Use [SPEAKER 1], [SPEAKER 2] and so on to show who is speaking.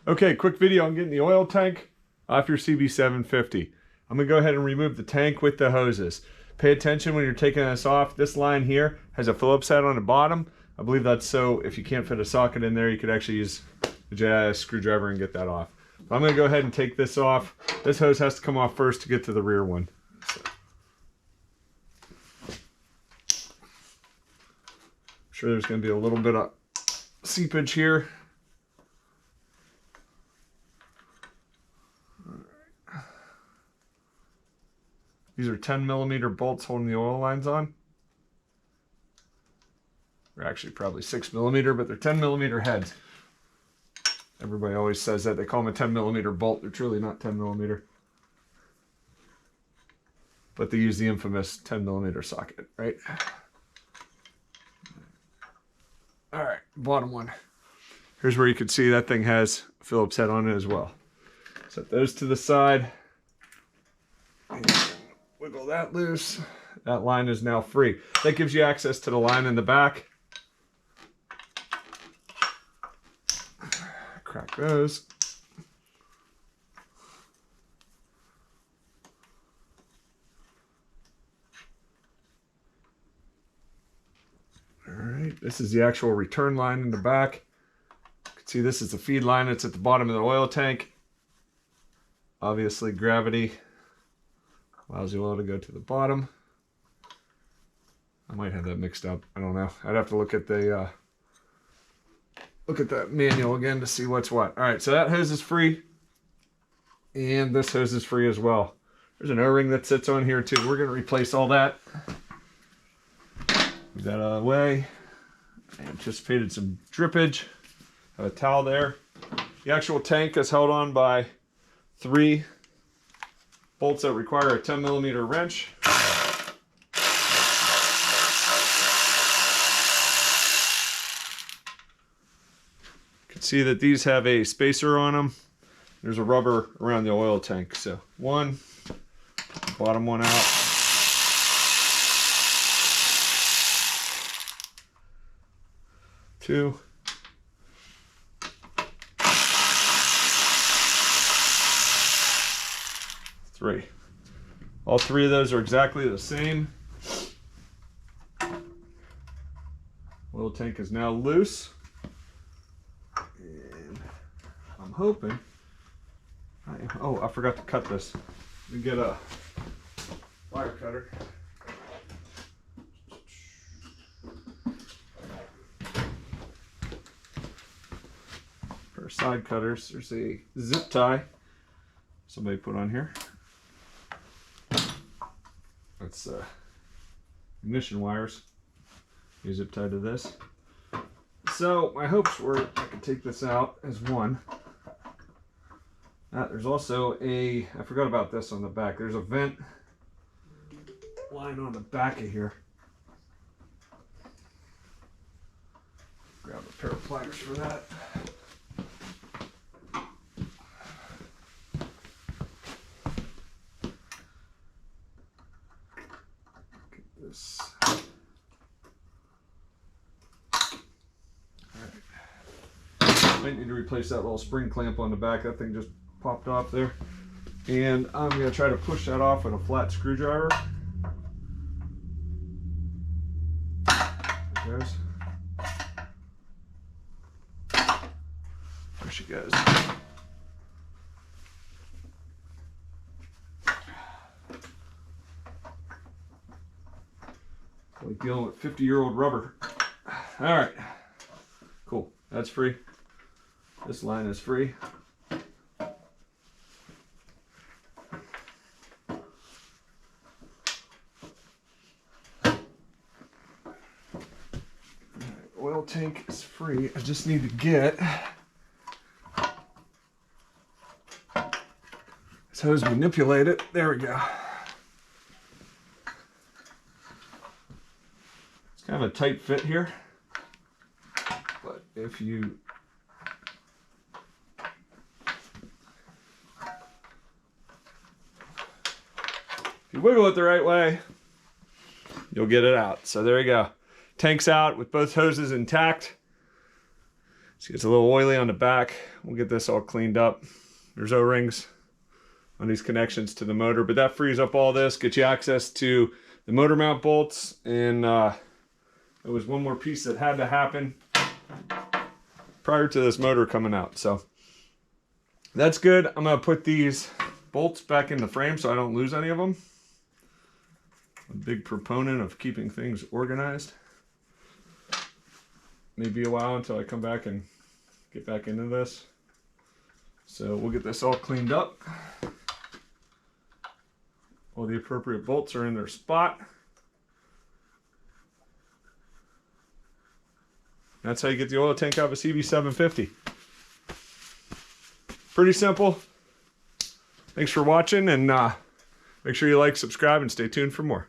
[SPEAKER 1] Okay, quick video on getting the oil tank off your CB750. I'm gonna go ahead and remove the tank with the hoses. Pay attention when you're taking this off. This line here has a Phillips head on the bottom. I believe that's so if you can't fit a socket in there, you could actually use a screwdriver and get that off. But I'm gonna go ahead and take this off. This hose has to come off first to get to the rear one. So. I'm sure there's gonna be a little bit of seepage here. These are 10mm bolts holding the oil lines on. They're actually probably 6mm, but they're 10mm heads. Everybody always says that. They call them a 10mm bolt. They're truly not 10mm. But they use the infamous 10mm socket, right? All right, bottom one. Here's where you can see that thing has a Phillips head on it as well. Set those to the side. Wiggle that loose. That line is now free. That gives you access to the line in the back. Crack those. All right, this is the actual return line in the back. You can see this is the feed line. It's at the bottom of the oil tank. Obviously, gravity allows the oil to go to the bottom. I might have that mixed up. I don't know. I'd have to look at the manual again to see what's what. All right, so that hose is free, and this hose is free as well. There's an O-ring that sits on here too. We're going to replace all that. Move that out of the way. I anticipated some drippage. Have a towel there. The actual tank is held on by 3 bolts that require a 10mm wrench. You can see that these have a spacer on them. There's a rubber around the oil tank. So one, bottom one out. Two. 3. All 3 of those are exactly the same. Oil tank is now loose. And I'm hoping... oh, I forgot to cut this. Let me get a wire cutter. For side cutters, there's a zip tie somebody put on here. That's ignition wires. You zip tie to this. So my hopes were I could take this out as one. There's also I forgot about this on the back. There's a vent line on the back of here. Grab a pair of pliers for that. Might need to replace that little spring clamp on the back. That thing just popped off there. And I'm going to try to push that off with a flat screwdriver. There it goes. There she goes. Like dealing with 50-year-old rubber. All right. Cool. That's free. This line is free. Oil tank is free. I just need to get this hose manipulated. There we go. It's kind of a tight fit here, but if you wiggle it the right way, you'll get it out. So there you go. Tank's out with both hoses intact. See, it's a little oily on the back. We'll get this all cleaned up. There's O-rings on these connections to the motor, but that frees up all this, gets you access to the motor mount bolts, and there was one more piece that had to happen prior to this motor coming out. So that's good. I'm gonna put these bolts back in the frame so I don't lose any of them. A big proponent of keeping things organized. Maybe a while until I come back and get back into this. So we'll get this all cleaned up. All the appropriate bolts are in their spot. That's how you get the oil tank out of a CB750. Pretty simple. Thanks for watching, and make sure you like, subscribe, and stay tuned for more.